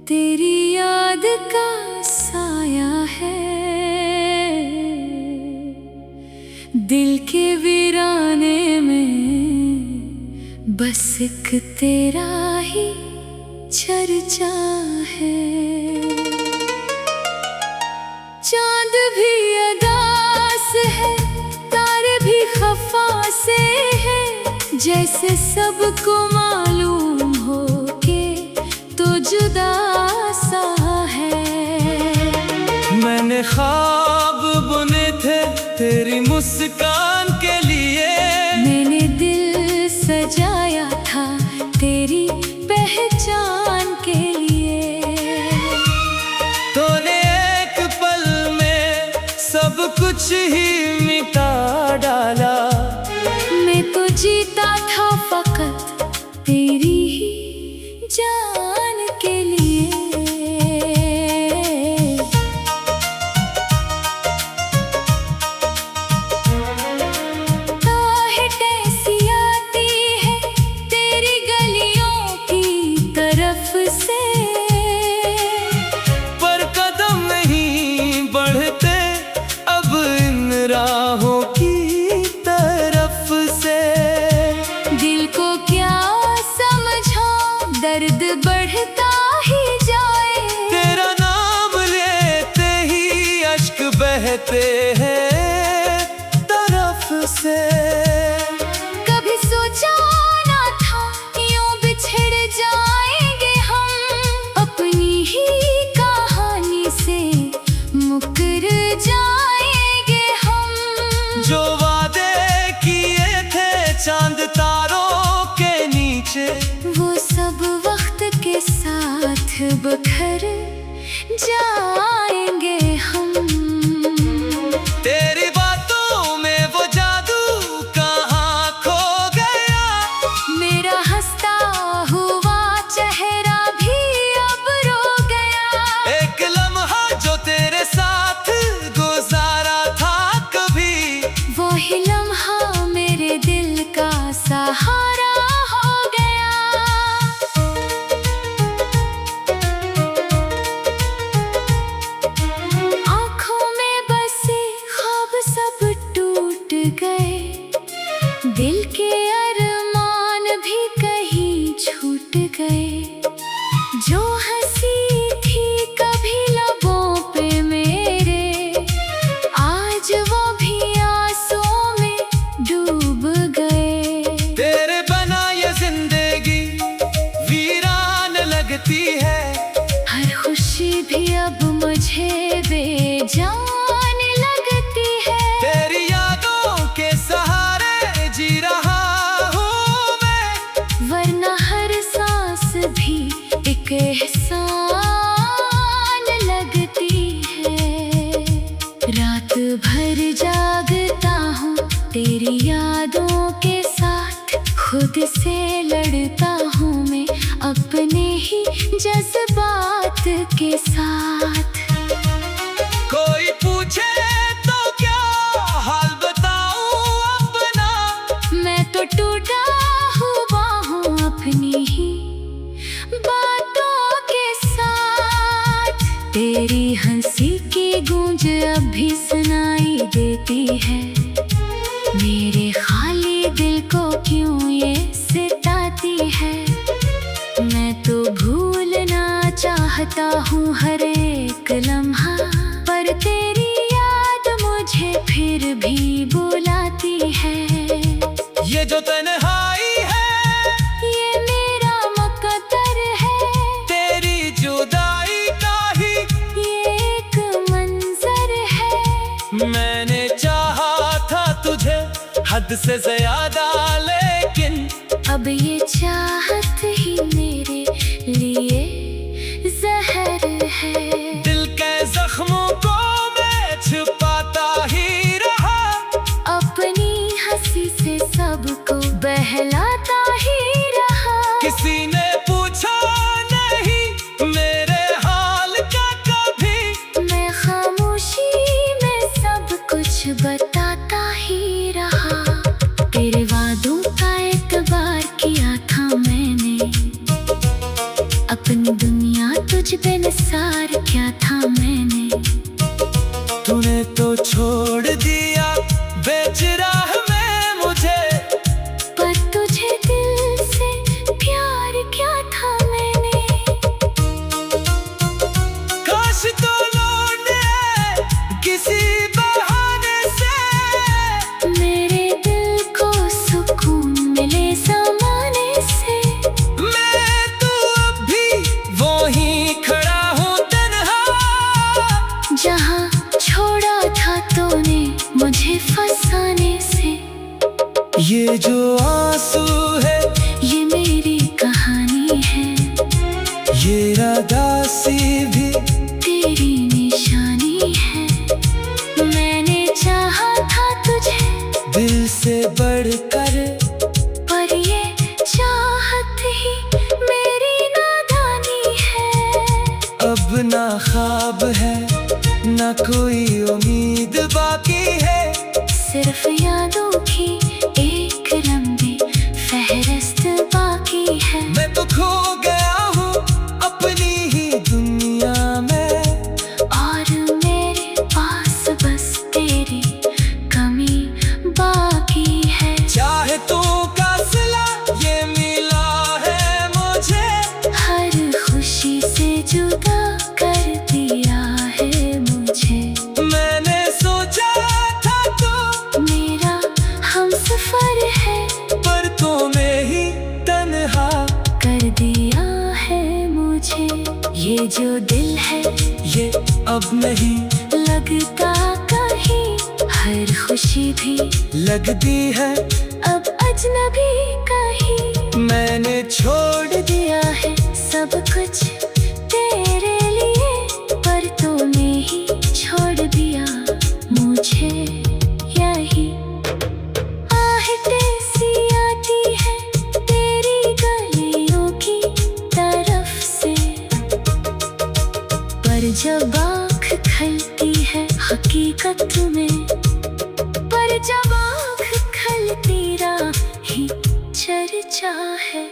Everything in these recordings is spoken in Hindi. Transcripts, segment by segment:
तेरी याद का साया है दिल के वीराने में, बस एक तेरा ही चर्चा है। चांद भी अदास है, तारे भी खफा से है, जैसे सबको मालूम हो के तो जुदा सा है। मैंने ख्वाब बुने थे तेरी मुस्कान के लिए, मैंने दिल सजाया था तेरी पहचान के लिए। तूने एक पल में सब कुछ ही मिटा डाला, मैं तो जीता था फकत तेरी ही जान के लिए। आहट ऐसी आती है तेरी गलियों की तरफ से, पर कदम नहीं बढ़ते अब इन राहों की तरफ से। दिल को क्या समझाऊं, दर्द बढ़ता ही जाए। तेरा नाम लेते ही अश्क बहते हैं तरफ से। कभी सोचा ना था यूं बिछड़ जाएंगे हम, अपनी ही कहानी से मुकर जाएंगे हम। जो वादे किए थे चांद तारों के नीचे, वो सब वक्त के साथ बखर जाएंगे हम। तेरी बातों में वो जादू कहाँ खो गया, मेरा हंसता हुआ चेहरा भी अब रो गया। एक लम्हा जो तेरे साथ गुजारा था कभी, वही लम्हा मेरे दिल का सहारा हो गया। आँखों में बसे ख्वाब सब टूट गए, दिल के अरमान भी कहीं छूट गए। जो हंसी थी कभी लबों पे मेरे, आज वो भी आंसुओं में डूब गए। तेरे बना ये जिंदगी वीरान लगती है, हर खुशी भी अब मुझे बेजान लगती है। तेरी यादों के सहारे जी रहा हूँ मैं, वरना हर सांस भी एक एहसान लगती है। रात भर जागता हूँ तेरी यादों के साथ, खुद से लड़ता हूँ मैं अपने ही जज्बात के साथ। कोई पूछे तो क्या हाल बताऊं अपना, मैं तो टूटा हुआ हूँ अपनी ही बातों के साथ। तेरी हंसी की गूंज अब भी सुनाई देती है, मेरे खाली दिल को क्यों ये सताती है। मैं तो भूलना चाहता हूँ हर एक लम्हा, पर तेरी याद मुझे फिर भी बुलाती है। ये जो तन्हाई है ये मेरा मुकद्दर है, तेरी जुदाई का ही ये एक मंजर है। मैंने चाहा था तुझे हद से ज्यादा, लेकिन अब ये चाहत ही मेरे लिए जहर है। दिल के जख्मों को मैं छुपाता ही रहा, अपनी हंसी से सबको बहलाता ही रहा। किसी ने पूछा नहीं मेरे हाल का कभी, मैं खामोशी में सब कुछ बताता ही रहा। तेरे वादों का एतबार किया था मैंने, अपनी दुनिया तुझ उदासी भी तेरी निशानी है। मैंने चाहा था तुझे दिल से बढ़कर, पर ये चाहत ही मेरी नादानी है। अब ना ख्वाब है ना कोई उम्मीद बाकी है, सिर्फ यादों की एक लंबी फहरिस्त बाकी है। मैं तो खो गया हूँ अपनी ही दुनिया में, और मेरे पास बस तेरी कमी बाकी है। चाहतों का सिला ये मिला है मुझे, हर खुशी से जुदा कर दिया है मुझे। मैंने सोचा था तो मेरा हमसफर है, पर तुम्हें ही तन्हा कर दिया है मुझे। ये जो दिल है ये अब नहीं लगता कहीं, हर खुशी भी लगती है अब अजनबी कहीं। मैंने छोड़ दिया है सब कुछ तेरे लिए, पर तूने ही छोड़ दिया मुझे यही। आहटें सी आती है तेरी गलियों की तरफ से, पर जब आँख खलती है हकीकत में, पर जब आँख खलती राही चर्चा है।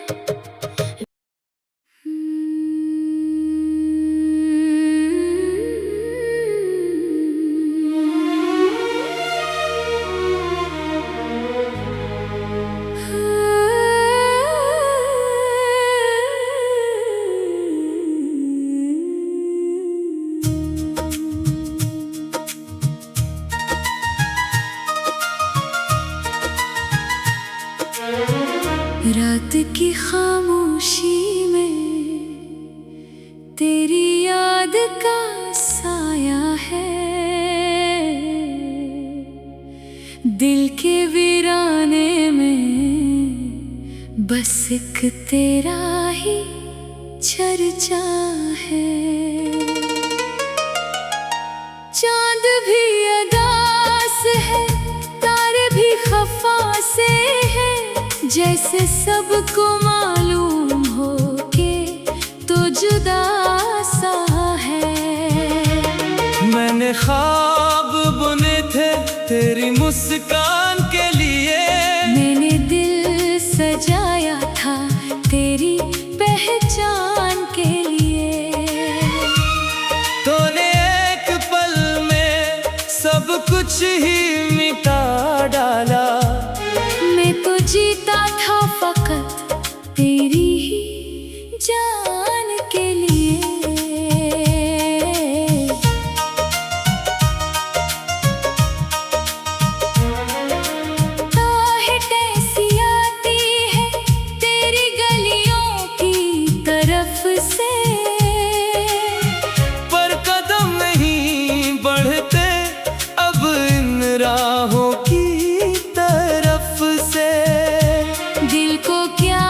रात की खामोशी में तेरी याद का साया है, दिल के वीराने में बस एक तेरा ही चर्चा है। चांद भी अदास है, तारे भी खफा से है, जैसे सबको मालूम हो के तो जुदा सा है। मैंने ख्वाब बुने थे तेरी मुस्कान के लिए, मैंने दिल सजाया था तेरी पहचान के लिए। तूने एक पल में सब कुछ ही मिटा डाला, मैं तो जीता था फकत तेरी ही जान के लिए। आहटें सी आती है तेरी गलियों की तरफ से, पर कदम नहीं बढ़ते अब इन राहों की तरफ से। दिल को क्या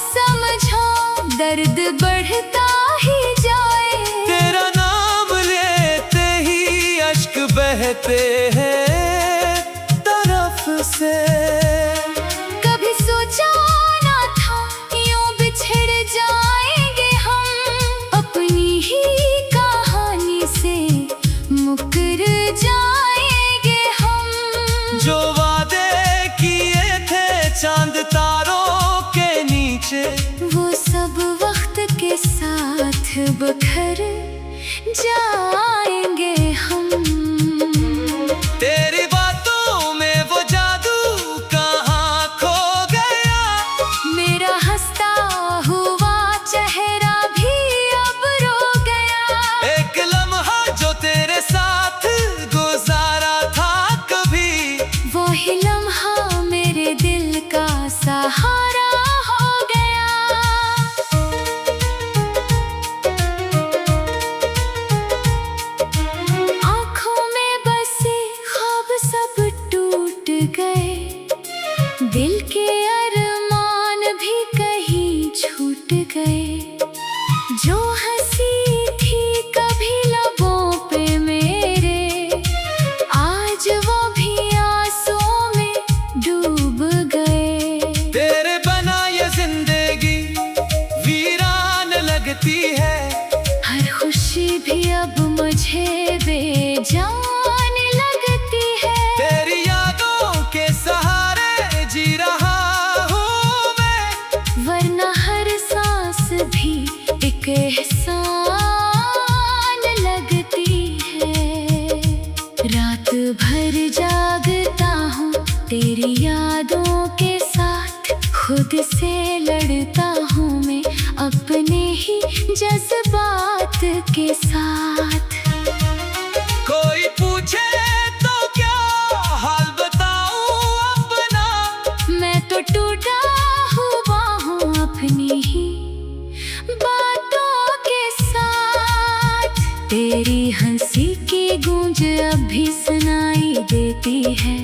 समझाऊं, दर्द बढ़ता ही जाए। तेरा नाम लेते ही अश्क बहते हैं तरफ से। कभी सोचा ना था यूं बिछड़ जाएंगे हम, अपनी ही कहानी से मुकर जाएंगे हम। जो वादे किए थे चांद तारों के नीचे, वो सब वक्त के साथ बखर जाएंगे हम। तेरी बातों में वो जादू कहाँ खो गया, मेरा हंसता हुआ चेहरा भी अब रो गया। एक लम्हा जो तेरे साथ गुजारा था कभी, वही लम्हा मेरे दिल का सहारा हो गया। आँखों में बसे ख्वाब सब टूट गए, दिल के अरमान भी कहीं छूट गए। जो हंसी एहसान लगती है। रात भर जागता हूँ तेरी यादों के साथ, खुद से लड़ता हूँ मैं अपने ही जज्बात के साथ। कोई पूछे तो क्या हाल बताऊं अपना, मैं तो टूटा हुआ हूँ अपनी ही बातों के साथ। तेरी हंसी की गूंज अब भी सुनाई देती है,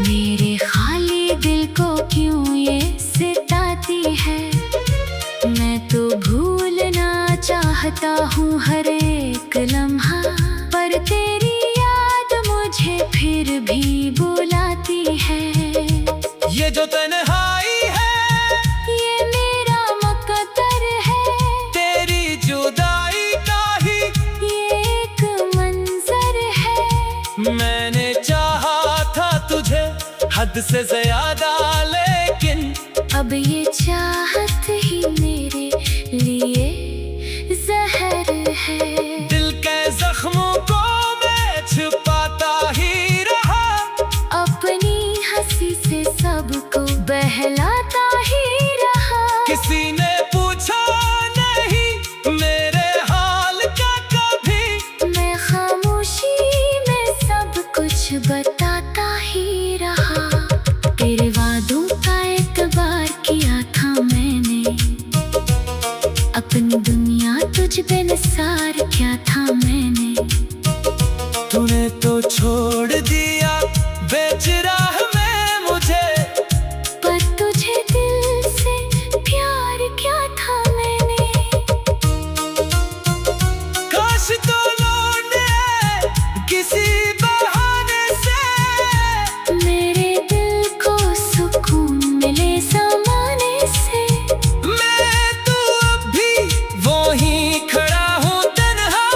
मेरे खाली दिल को क्यों ये सताती है। मैं तो भूलना चाहता हूँ हर एक लम्हा, पर तेरी याद मुझे फिर भी बुलाती है। ये जो तन्हाई है ये मेरा मुकद्दर है, तेरी जुदाई का ही ये एक मंजर है। मैंने चाहा था तुझे हद से ज्यादा, लेकिन अब ये चाहत ही मेरे लिए जहर है। दिल के जख्मों को मैं छुपाता ही रहा, अपनी हंसी से सबको बहलाता ही रहा। किसी ने पूछा नहीं मेरे हाल का कभी, मैं खामोशी में सब कुछ बताता ही रहा। तेरे वादों का एतबार किया था मैंने, अपनी दुनिया तुझ पे निसार किया था मैंने। तूने तो छोड़ दिया बेच राह में मुझे, पर तुझे दिल से प्यार किया था मैंने। काश तो लौटे किसी बहाने से, मेरे दिल को सुकून मिले ज़माने से। मैं तो अब भी वहीं खड़ा हूँ तन्हा,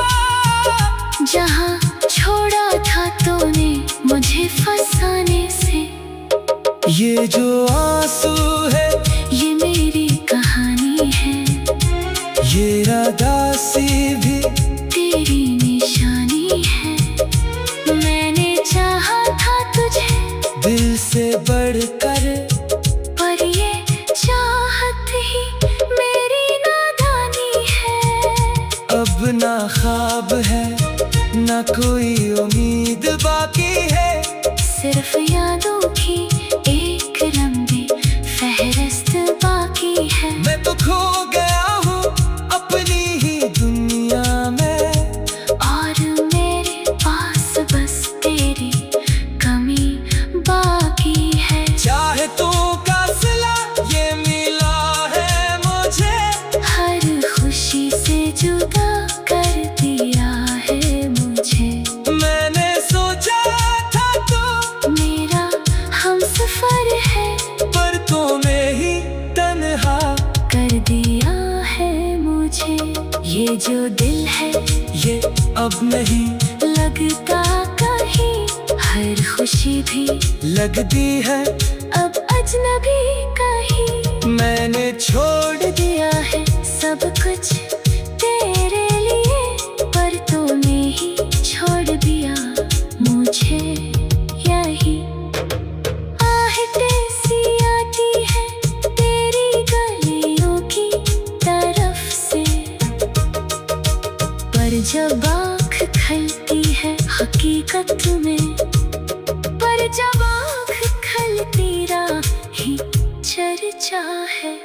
जहाँ छोड़ा था तूने मुझे फसाने से। ये जो आंसू है ये मेरी कहानी है, ये रादासी भी तेरी निशानी है। मैंने चाहा था तुझे दिल से बढ़कर, पर ये चाहत ही मेरी नादानी है। अब ना ख्वाब है ना कोई उम्मीद बाकी है, सिर्फ यादों की एक लंबी फहरिस्त बाकी है। मैं तो खो गया हूँ अपनी ही दुनिया में, और मेरे पास बस तेरी कमी बाकी है। चाहे तू का सिला ये मिला है मुझे, हर खुशी से जुदा कर दिया है मुझे। मैंने सोचा था तो मेरा हमसफर है, पर तूने ही तन्हा कर दिया है मुझे। ये जो दिल है ये अब नहीं लगता कहीं, हर खुशी भी लगती है अब अजनबी कहीं। मैंने छोड़ दिया है सब कुछ तेरे लिए, पर तूने ही छोड़ दिया मुझे यही। आहटें सी आती है तेरी गलियों की तरफ से, पर जब आँख खलती है हकीकत में, पर जब आँख खलती राही चर्चा है।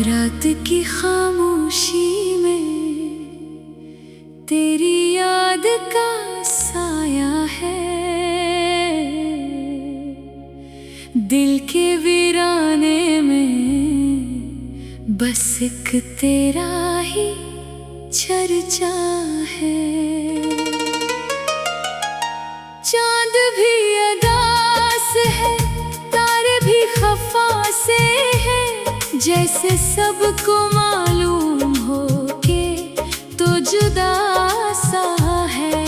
रात की खामोशी में तेरी याद का साया है, दिल के वीराने में बस एक तेरा ही चर्चा है। चांद भी अदास है, तारे भी खफा से है, जैसे सबको मालूम हो के तो जुदा सा है।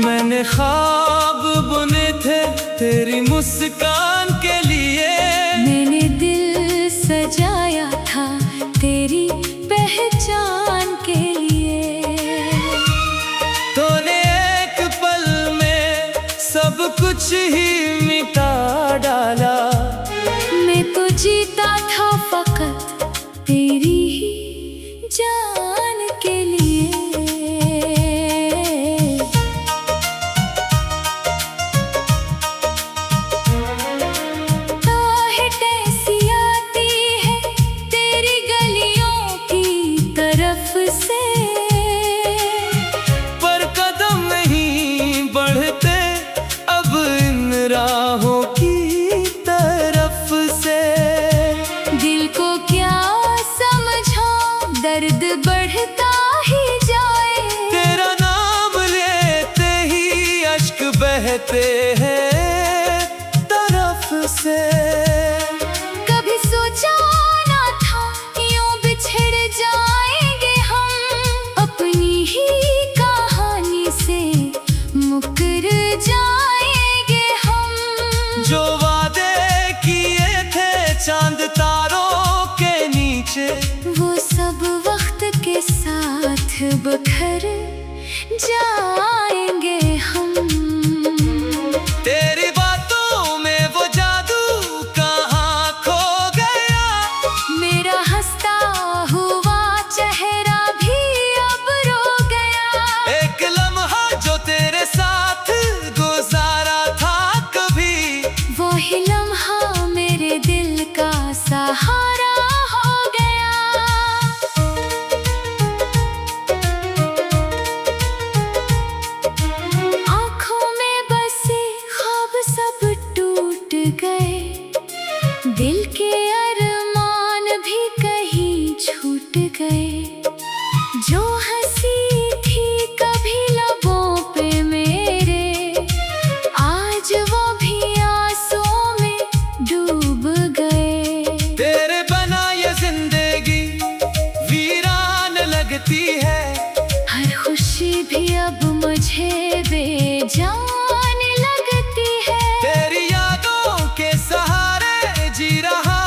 मैंने ख्वाब बुने थे तेरी मुस्कान के लिए, मैंने दिल सजाया था तेरी पहचान के लिए। तूने एक पल में सब कुछ ही मिटा डाला, मैं तो जीता था फकत तेरी ही जान के लिए। आहट ऐसी आती है तेरी गलियों की तरफ से, पर कदम नहीं बढ़ते अब इन राहों की तरफ से। दिल को क्या समझाऊं, दर्द बढ़ता ही जाए। तेरा नाम लेते ही अश्क बहते हैं तरफ से। कभी सोचा ना था यूं बिछड़ जाएंगे हम, अपनी ही कहानी से मुकर जाएंगे हम। जो वादे किए थे चांद तारों के नीचे, वो सब वक्त के साथ बखर जाएंगे हम। तेरी बातों में वो जादू कहाँ खो गया, मेरा हंसता हुआ चेहरा भी अब रो गया। एक लम्हा जो तेरे साथ गुजारा था कभी, वही लम्हा मेरे दिल का सहारा हो गया। आँखों में बसे ख्वाब सब टूट गए, दिल के अरमान भी कहीं छूट गए। जो हंसी थी कभी लबों पे मेरे, आज वो भी आंसुओं में डूब गए। तेरे बना ये जिंदगी वीरान लगती है, हर खुशी भी अब मुझे बेजान लगती है। तेरी यादों के सहारे जी रहा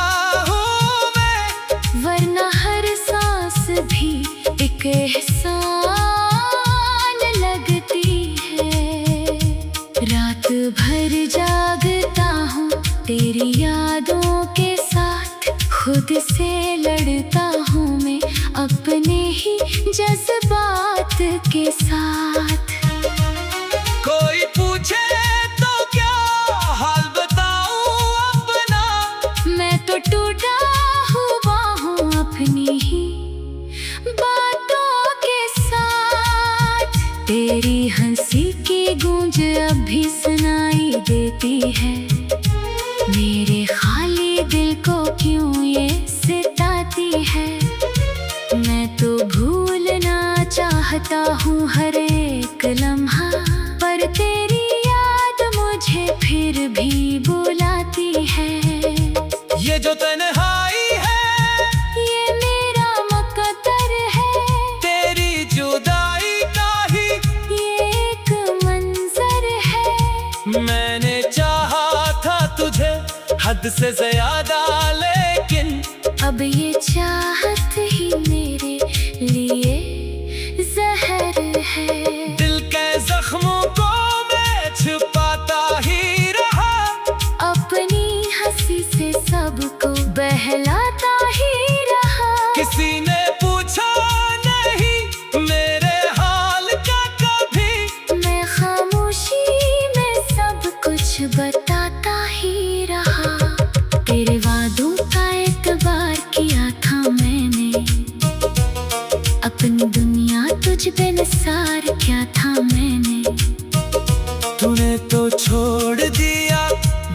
हूँ मैं, वरना हर सांस भी एक एहसान लगती है। रात भर जागता हूँ तेरी यादों के साथ, खुद से लड़ता हूँ मैं अपने ही जज्बात के साथ। कोई पूछे तो क्या हाल बताऊं अपना, मैं तो टूटा हुआ हूँ अपनी ही बातों के साथ। तेरी हंसी की गूंज अब भी सुनाई देती है, मेरे खाली दिल को क्यों ये सताती है। मैं तो भूलना चाहता हूँ हर एक लम्हा, पर तेरी याद मुझे फिर भी बुलाती है। ये जो तन्हाई है ये मेरा मुकद्दर है, तेरी जुदाई का ही ये एक मंजर है। मैंने चाहा था तुझे हद से ज्यादा, लेकिन अब ये चाहत ही मेरे लिए जहर है। दिल के जख्मों को मैं छुपाता ही रहा, अपनी हंसी से सबको बहलाता ही रहा। किसी ने पूछा नहीं मेरे हाल का कभी, मैं खामोशी में सब कुछ बताता ही रहा। तेरे वादों का एतबार किया था मैंने, अपनी दुनिया तुझ पे निसार क्या था मैंने। तूने तो छोड़ दिया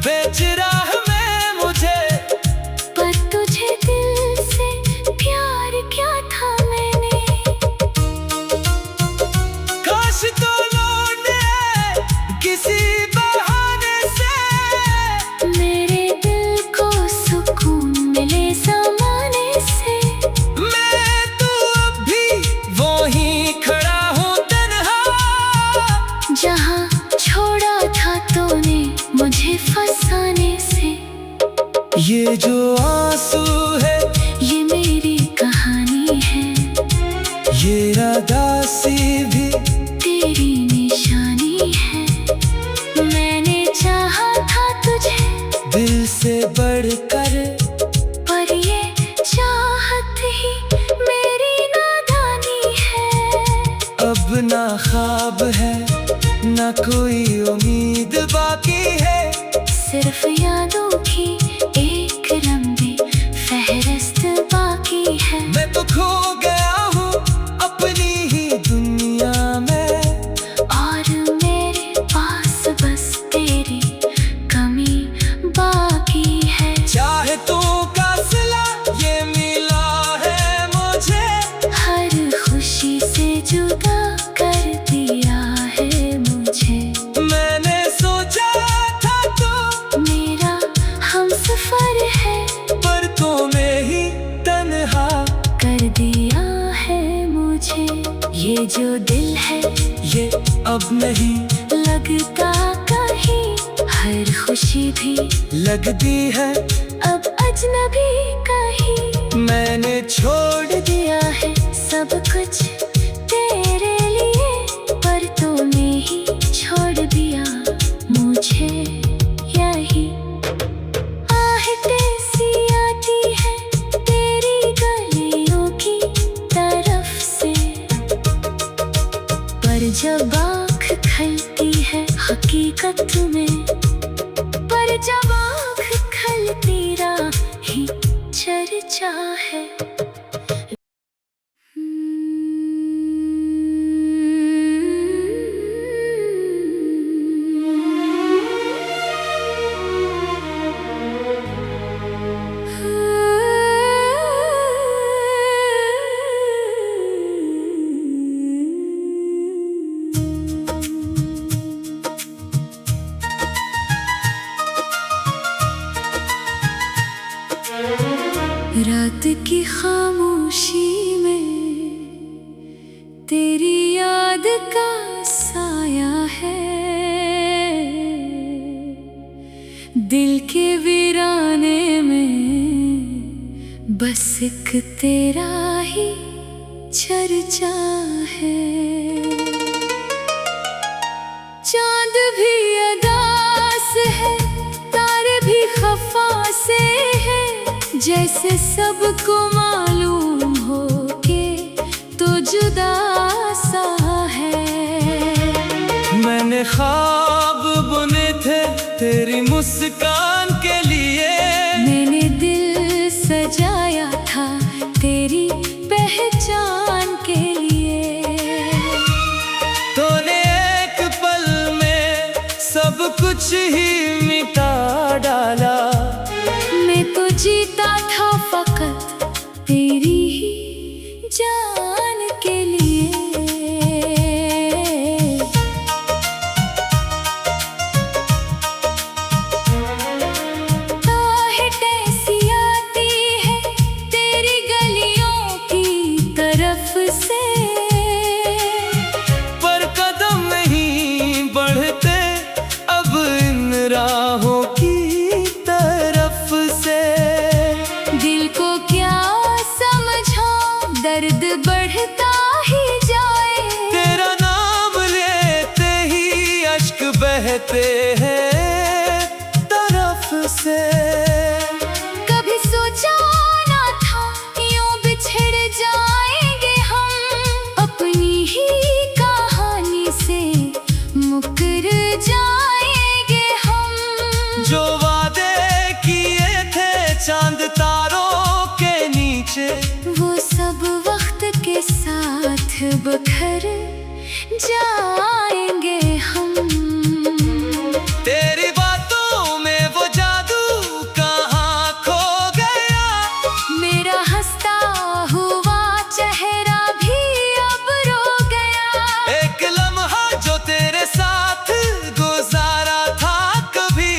बेच राह में मुझे, पर तुझे दिल से प्यार क्या था मैंने। ये रादासी भी तेरी निशानी है। मैंने चाहा था तुझे दिल से बढ़कर, पर ये चाहत ही मेरी नादानी है। अब ना ख्वाब है ना कोई उम्मीद बाकी है, सिर्फ यादों की एक लंबी फहरिस्त बाकी है। मैं तो खो गया हूँ अपनी ही दुनिया में, और मेरे पास बस तेरी कमी बाकी है। चाहे तू का सिला ये मिला है मुझे, हर खुशी से जुदा कर दिया है मुझे। मैंने सोचा था तो मेरा हमसफर है, पर तूने ही तन्हा कर दिया है मुझे। ये जो दिल है ये अब नहीं लगता कहीं, हर खुशी भी लगती है अब अजनबी कहीं। मैंने छोड़ दिया है सब कुछ तेरे लिए, पर तूने ही छोड़ दिया मुझे यही। आहटें सी आती है तेरी गलियों की तरफ से, पर जब आँख खलती है हकीकत में, पर जब आँख खलती राही चर्चा है। रात की खामोशी में तेरी याद का साया है, दिल के वीराने में बस एक तेरा ही चर्चा है। चांद भी अदास है, तारे भी खफा से है, जैसे सबको मालूम हो के तो जुदा सा है। मैंने ख्वाब बुने थे तेरी मुस्कान के लिए, मैंने दिल सजाया था तेरी पहचान के लिए। तूने एक पल में सब कुछ ही मिटा डाला, मैं तो जीता था फकत तेरी ही जान के लिए। आहटें सी आती है तेरी गलियों की तरफ से, पर कदम नहीं बढ़ते अब इन राहों की तरफ से। दिल को क्या समझाऊं दर्द बढ़ता ही जाए, तेरा नाम लेते ही अश्क बहते हैं तरफ से। कभी सोचा ना था यूं बिछड़ जाएंगे हम, अपनी ही कहानी से मुकर जाएंगे हम। जो वादे किए थे चांद तारों के नीचे, वो सब वक्त के साथ बखर जाएंगे हम। तेरी बातों में वो जादू कहाँ खो गया, मेरा हंसता हुआ चेहरा भी अब रो गया। एक लम्हा जो तेरे साथ गुजारा था कभी,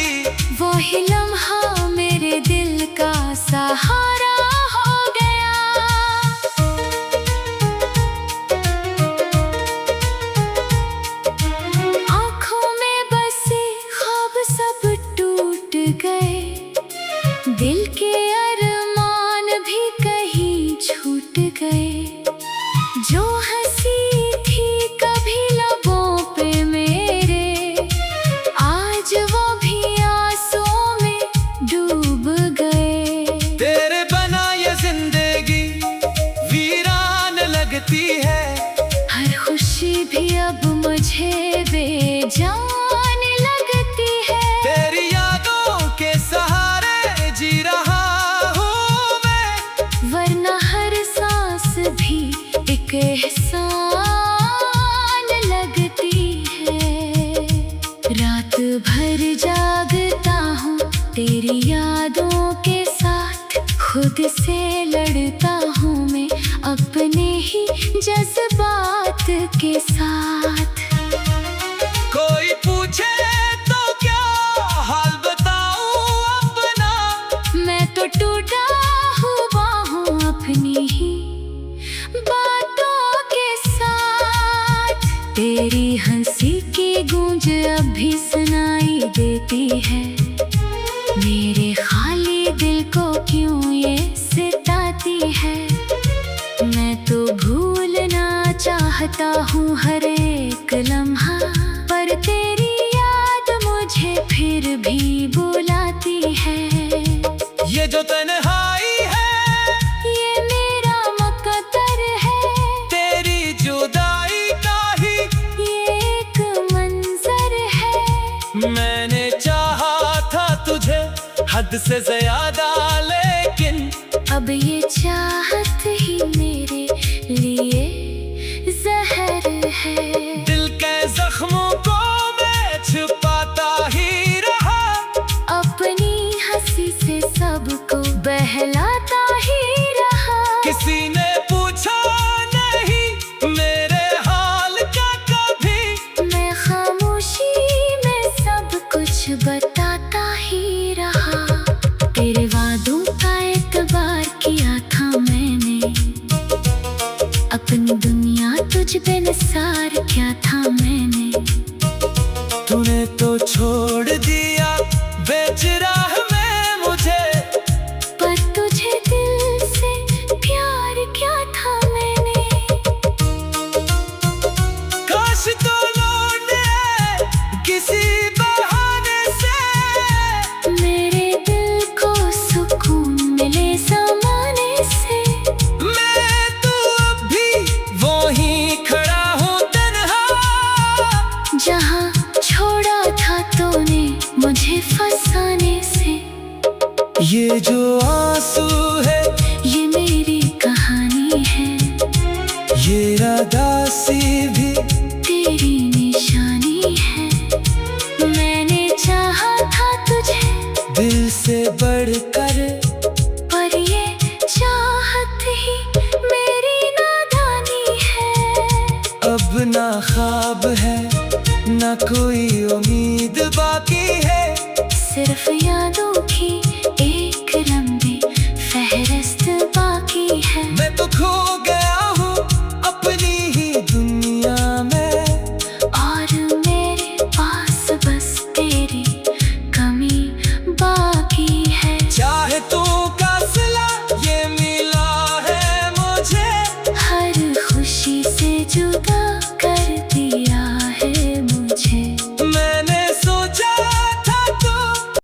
वही लम्हा मेरे दिल का सहारा हो गया। जो हंसी थी कभी लबों पे मेरे, आज वो भी आंसुओं में डूब गए। तेरे बना ये जिंदगी वीरान लगती है, हर खुशी भी अब मुझे बेजान लगती है। तेरी यादों के सहारे जी रहा हूँ मैं, वरना हर सांस भी एक एहसान लगती है। रात भर जागता हूँ तेरी यादों के साथ, खुद से लड़ता हूँ मैं अपने ही जज्बात के साथ। कोई पूछे तो क्या हाल बताऊं अपना, मैं तो टूटा हुआ हूँ अपनी ही बातों के साथ। तेरी हंसी की गूंज अब भी सुनाई देती है, मेरे खाली दिल को क्यों ये सताती है। मैं तो भूलना चाहता हूँ हर एक लम्हा, पर तेरी याद मुझे फिर भी बुलाती है। ये जो तन्हाई है ये मेरा मुकद्दर है, तेरी जुदाई का ही ये एक मंजर है। मैंने चाहा था तुझे हद से ज्यादा, लेकिन अब ये चाहत ही मेरे लिए जहर है। दिल के जख्मों को मैं छुपाता ही रहा, अपनी हंसी से सबको बहलाता ही रहा। किसी ने पूछा नहीं मेरे हाल का कभी, मैं खामोशी में सब कुछ बताता ही रहा। तेरे वादों का एतबार किया था मैंने, अपनी दुनिया तुझ पे निसार किया था मैंने। तूने तो छोड़ दिया बेच राह में मुझे, पर तुझे दिल से प्यार किया था मैंने। काश तो लौटे किसी बहाने से, मेरे दिल को सुकून मिले ज़माने से। मैं तो अब भी वहीं खड़ा हूँ तन्हा, जहाँ छोड़ा था तूने मुझे फसाने से। ये जो आंसू है ये मेरी कहानी है, ये रादासी भी तेरी निशानी है। मैंने चाहा था तुझे दिल से बढ़कर, पर ये चाहत ही मेरी नादानी है। अब ना ख्वाब है ना कोई उम्मीद बाकी है, सिर्फ यादों की एक लंबी फहरिस्त बाकी है। मैं तो खो गया